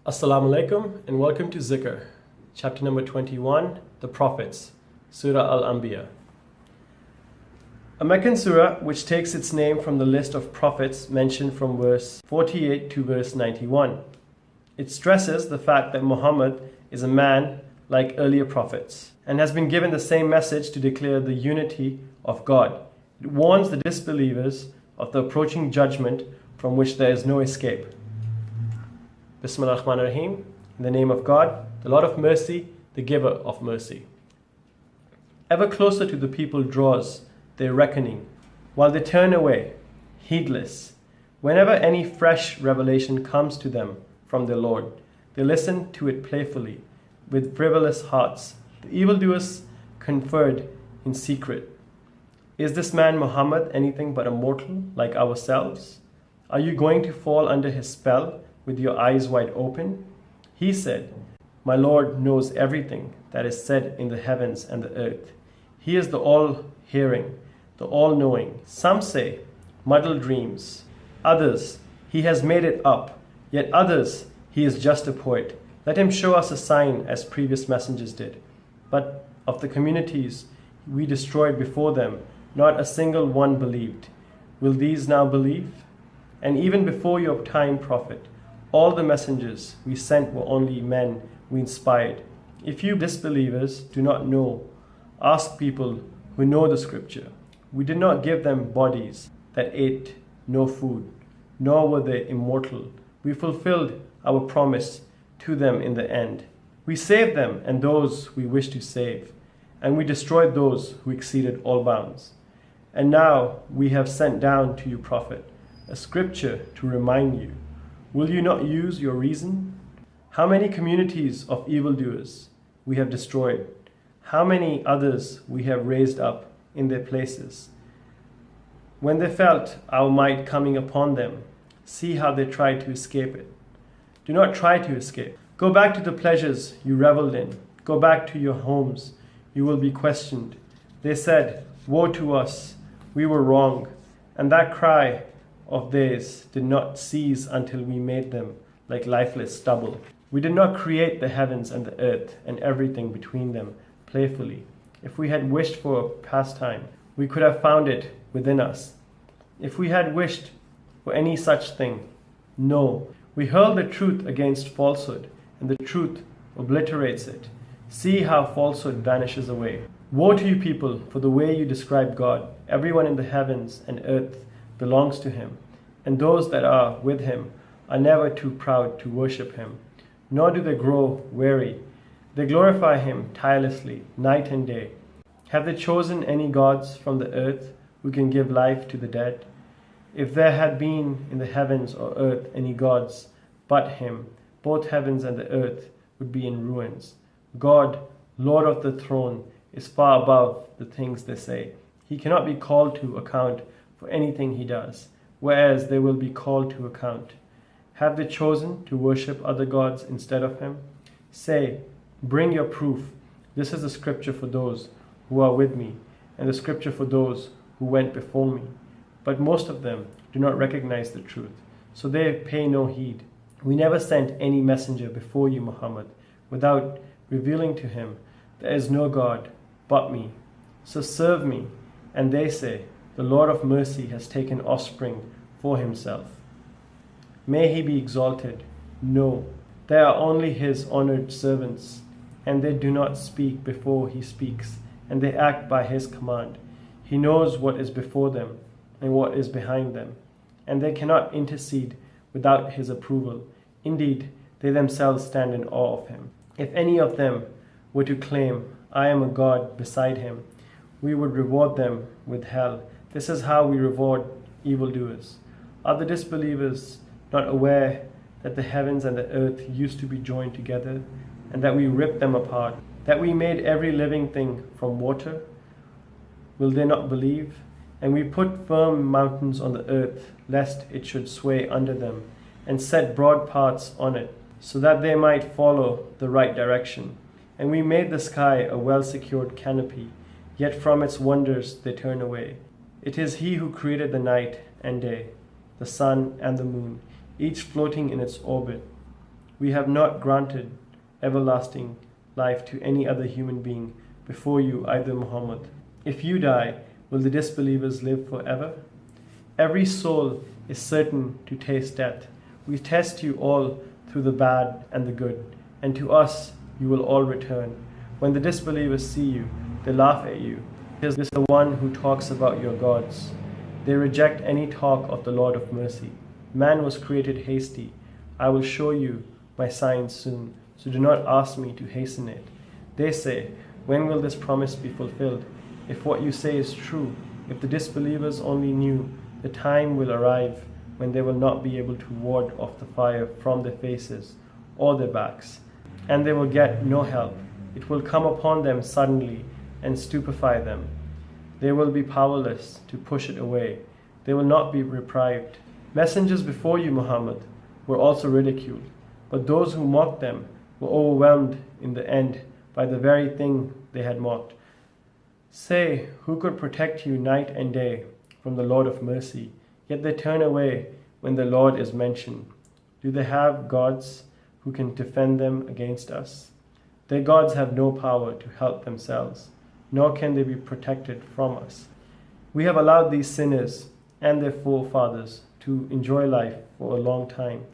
Assalamu alaikum and welcome to Zikr, chapter number 21, the Prophets, Surah Al Anbiya. A Meccan surah which takes its name from the list of prophets mentioned from verse 48 to verse 91. It stresses the fact that Muhammad is a man like earlier prophets and has been given the same message to declare the unity of God. It warns the disbelievers of the approaching judgment from which there is no escape. Bismillah ar-Rahman ar-Rahim, in the name of God, the Lord of mercy, the giver of mercy. Ever closer to the people draws their reckoning, while they turn away, heedless. Whenever any fresh revelation comes to them from their Lord, they listen to it playfully, with frivolous hearts. The evildoers conferred in secret. Is this man Muhammad anything but a mortal like ourselves? Are you going to fall under his spell with your eyes wide open? He said, My Lord knows everything that is said in the heavens and the earth. He is the all-hearing, the all-knowing. Some say, muddled dreams. Others, he has made it up. Yet others, he is just a poet. Let him show us a sign as previous messengers did. But of the communities we destroyed before them, not a single one believed. Will these now believe? And even before your time, Prophet, all the messengers we sent were only men we inspired. If you disbelievers do not know, ask people who know the scripture. We did not give them bodies that ate no food, nor were they immortal. We fulfilled our promise to them in the end. We saved them and those we wished to save, and we destroyed those who exceeded all bounds. And now we have sent down to you, Prophet, a scripture to remind you. Will you not use your reason? How many communities of evildoers we have destroyed? How many others we have raised up in their places? When they felt our might coming upon them, see how they tried to escape it. Do not try to escape. Go back to the pleasures you reveled in. Go back to your homes. You will be questioned. They said, Woe to us, we were wrong. And that cry of theirs did not cease until we made them like lifeless stubble. We did not create the heavens and the earth and everything between them playfully. If we had wished for a pastime, we could have found it within us. If we had wished for any such thing, no. We hurl the truth against falsehood, and the truth obliterates it. See how falsehood vanishes away. Woe to you people for the way you describe God. Everyone in the heavens and earth belongs to him, and those that are with him are never too proud to worship him, nor do they grow weary. They glorify him tirelessly, night and day. Have they chosen any gods from the earth who can give life to the dead? If there had been in the heavens or earth any gods but him, both heavens and the earth would be in ruins. God, Lord of the throne, is far above the things they say. He cannot be called to account for anything he does, whereas they will be called to account. Have they chosen to worship other gods instead of him? Say, bring your proof. This is the scripture for those who are with me, and the scripture for those who went before me. But most of them do not recognize the truth, so they pay no heed. We never sent any messenger before you, Muhammad, without revealing to him, there is no God but me. So serve me. And they say, the Lord of mercy has taken offspring for himself. May he be exalted. No, they are only his honored servants, and they do not speak before he speaks, and they act by his command. He knows what is before them and what is behind them, and they cannot intercede without his approval. Indeed, they themselves stand in awe of him. If any of them were to claim, I am a god beside him, we would reward them with hell. This is how we reward evildoers. Are the disbelievers not aware that the heavens and the earth used to be joined together, and that we ripped them apart, that we made every living thing from water? Will they not believe? And we put firm mountains on the earth, lest it should sway under them, and set broad paths on it, so that they might follow the right direction. And we made the sky a well-secured canopy, yet from its wonders they turn away. It is he who created the night and day, the sun and the moon, each floating in its orbit. We have not granted everlasting life to any other human being before you, either Muhammad. If you die, will the disbelievers live forever? Every soul is certain to taste death. We test you all through the bad and the good, and to us you will all return. When the disbelievers see you, they laugh at you. Is this the one who talks about your gods? They reject any talk of the Lord of mercy. Man was created hasty. I will show you my signs soon, so do not ask me to hasten it. They say, when will this promise be fulfilled? If what you say is true, if the disbelievers only knew, the time will arrive when they will not be able to ward off the fire from their faces or their backs, and they will get no help. It will come upon them suddenly and stupefy them. They will be powerless to push it away. They will not be reprieved. Messengers before you, Muhammad, were also ridiculed, but those who mocked them were overwhelmed in the end by the very thing they had mocked. Say, who could protect you night and day from the Lord of mercy? Yet they turn away when the Lord is mentioned. Do they have gods who can defend them against us? Their gods have no power to help themselves, nor can they be protected from us. We have allowed these sinners and their forefathers to enjoy life for a long time,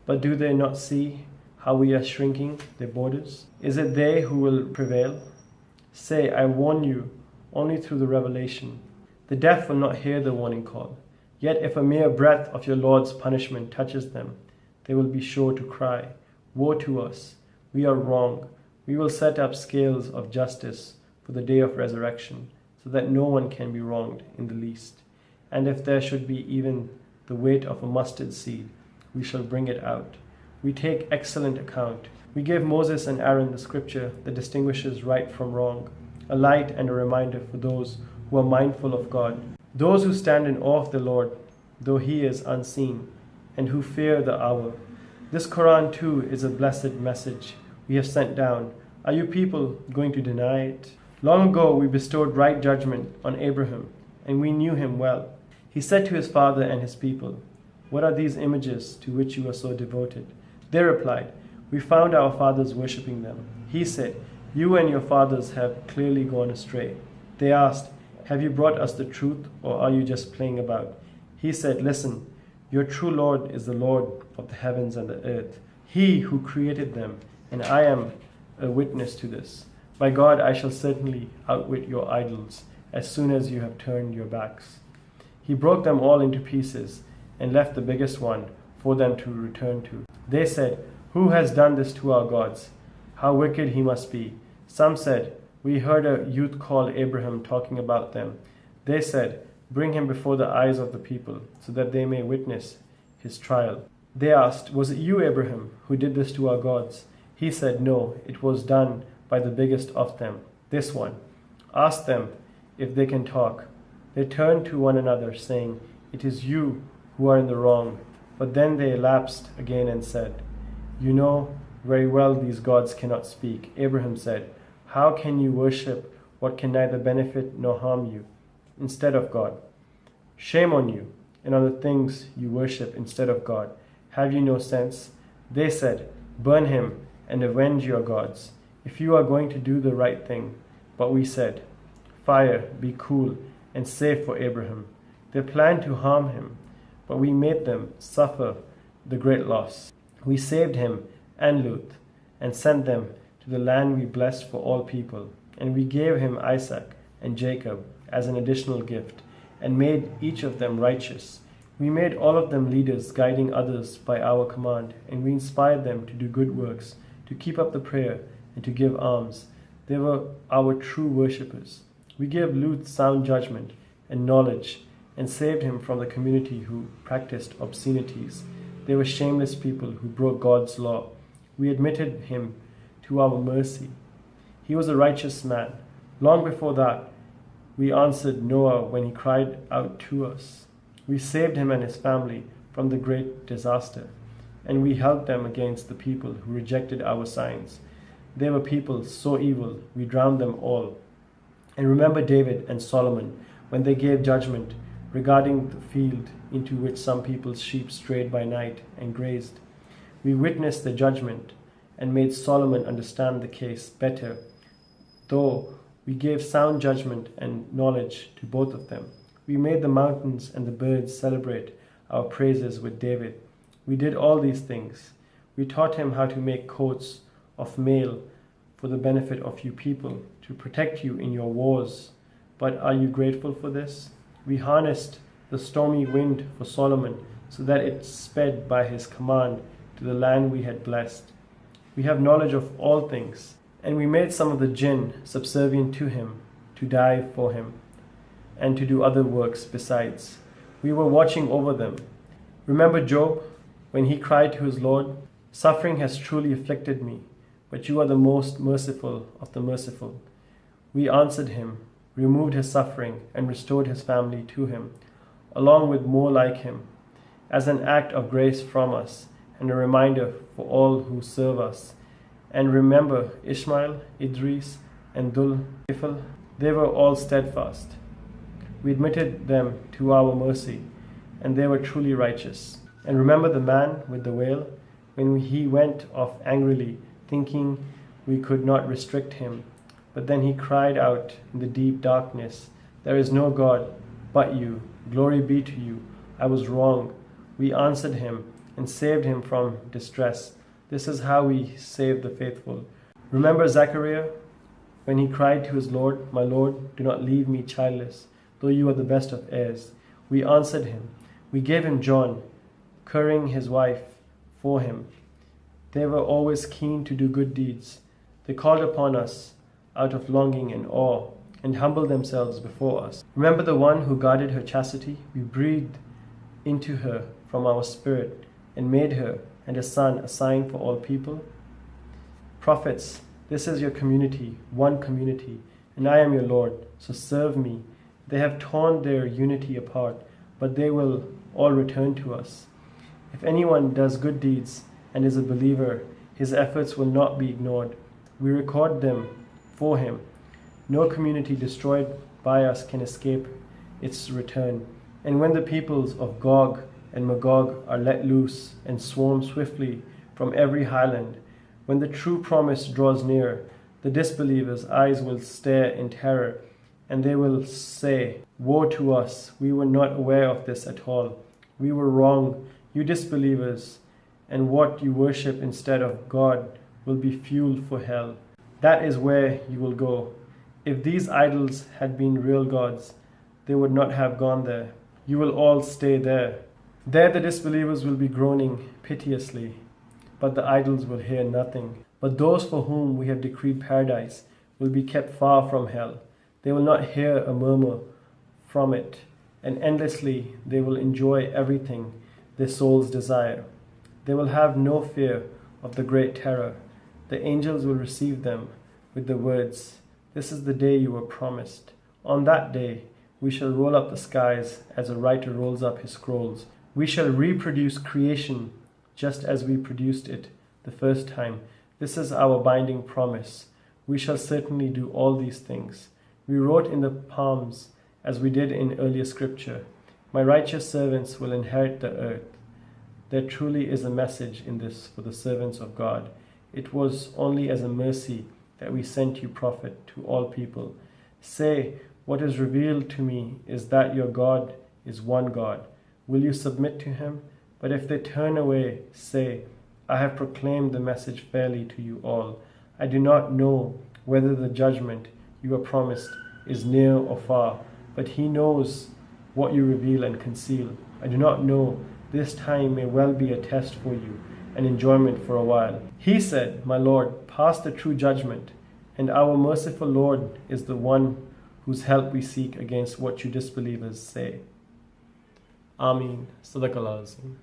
but do they not see how we are shrinking their borders? Is it they who will prevail? Say, I warn you only through the revelation. The deaf will not hear the warning call. Yet if a mere breath of your Lord's punishment touches them, they will be sure to cry, woe to us, we are wrong. We will set up scales of justice for the day of resurrection, so that no one can be wronged in the least. And if there should be even the weight of a mustard seed, we shall bring it out. We take excellent account. We gave Moses and Aaron the scripture that distinguishes right from wrong, a light and a reminder for those who are mindful of God, those who stand in awe of the Lord, though He is unseen, and who fear the hour. This Qur'an too is a blessed message we have sent down. Are you people going to deny it? Long ago we bestowed right judgment on Abraham, and we knew him well. He said to his father and his people, what are these images to which you are so devoted? They replied, we found our fathers worshipping them. He said, you and your fathers have clearly gone astray. They asked, have you brought us the truth, or are you just playing about? He said, listen, your true Lord is the Lord of the heavens and the earth, He who created them, and I am a witness to this. By God, I shall certainly outwit your idols as soon as you have turned your backs. He broke them all into pieces and left the biggest one for them to return to. They said, who has done this to our gods? How wicked he must be. Some said, we heard a youth called Abraham talking about them. They said, bring him before the eyes of the people, so that they may witness his trial. They asked, was it you, Abraham, who did this to our gods? He said, no, it was done by the biggest of them, this one. Ask them if they can talk. They turned to one another, saying, it is you who are in the wrong. But then they lapsed again and said, you know very well these gods cannot speak. Abraham said, how can you worship what can neither benefit nor harm you instead of God? Shame on you and on the things you worship instead of God. Have you no sense? They said, burn him and avenge your gods, if you are going to do the right thing. But we said, fire, be cool and safe for Abraham. They planned to harm him, but we made them suffer the great loss. We saved him and Lut and sent them to the land we blessed for all people. And we gave him Isaac and Jacob as an additional gift, and made each of them righteous. We made all of them leaders, guiding others by our command, and we inspired them to do good works, to keep up the prayer, and to give alms. They were our true worshippers. We gave Lut sound judgment and knowledge, and saved him from the community who practiced obscenities. They were shameless people who broke God's law. We admitted him to our mercy. He was a righteous man. Long before that, we answered Noah when he cried out to us. We saved him and his family from the great disaster, and we helped them against the people who rejected our signs. They were people so evil, we drowned them all. And remember David and Solomon when they gave judgment regarding the field into which some people's sheep strayed by night and grazed. We witnessed the judgment and made Solomon understand the case better, though we gave sound judgment and knowledge to both of them. We made the mountains and the birds celebrate our praises with David. We did all these things. We taught him how to make coats of mail for the benefit of you people, to protect you in your wars. But are you grateful for this? We harnessed the stormy wind for Solomon, so that it sped by his command to the land we had blessed. We have knowledge of all things, and we made some of the jinn subservient to him, to die for him, and to do other works besides. We were watching over them. Remember Job, when he cried to his Lord, "Suffering has truly afflicted me, but you are the most merciful of the merciful." We answered him, removed his suffering, and restored his family to him, along with more like him, as an act of grace from us, and a reminder for all who serve us. And remember Ishmael, Idris, and Dhul-Kifl, they were all steadfast. We admitted them to our mercy, and they were truly righteous. And remember the man with the whale, when he went off angrily, thinking we could not restrict him. But then he cried out in the deep darkness, "There is no God but you. Glory be to you. I was wrong." We answered him and saved him from distress. This is how we save the faithful. Remember Zechariah, when he cried to his Lord, "My Lord, do not leave me childless, though you are the best of heirs." We answered him. We gave him John, curing his wife for him. They were always keen to do good deeds. They called upon us out of longing and awe, and humbled themselves before us. Remember the one who guarded her chastity? We breathed into her from our spirit, and made her and a son a sign for all people. Prophets, this is your community, one community, and I am your Lord, so serve me. They have torn their unity apart, but they will all return to us. If anyone does good deeds and is a believer, his efforts will not be ignored. We record them for him. No community destroyed by us can escape its return. And when the peoples of Gog and Magog are let loose and swarm swiftly from every highland, when the true promise draws near, the disbelievers' eyes will stare in terror, and they will say, "Woe to us, we were not aware of this at all. We were wrong, you disbelievers, and what you worship instead of God will be fuel for hell. That is where you will go. If these idols had been real gods, they would not have gone there. You will all stay there. There the disbelievers will be groaning piteously, but the idols will hear nothing. But those for whom we have decreed paradise will be kept far from hell. They will not hear a murmur from it, and endlessly they will enjoy everything their souls desire. They will have no fear of the great terror. The angels will receive them with the words, "This is the day you were promised." On that day, we shall roll up the skies as a writer rolls up his scrolls. We shall reproduce creation just as we produced it the first time. This is our binding promise. We shall certainly do all these things. We wrote in the palms as we did in earlier scripture, "My righteous servants will inherit the earth." There truly is a message in this for the servants of God. It was only as a mercy that we sent you prophet to all people. Say, "What is revealed to me is that your God is one God. Will you submit to him?" But if they turn away, say, "I have proclaimed the message fairly to you all. I do not know whether the judgment you are promised is near or far, but he knows what you reveal and conceal. I do not know. This time may well be a test for you, an enjoyment for a while." He said, "My Lord, pass the true judgment, and our merciful Lord is the one whose help we seek against what you disbelievers say." Ameen. Sadaqallah Azim.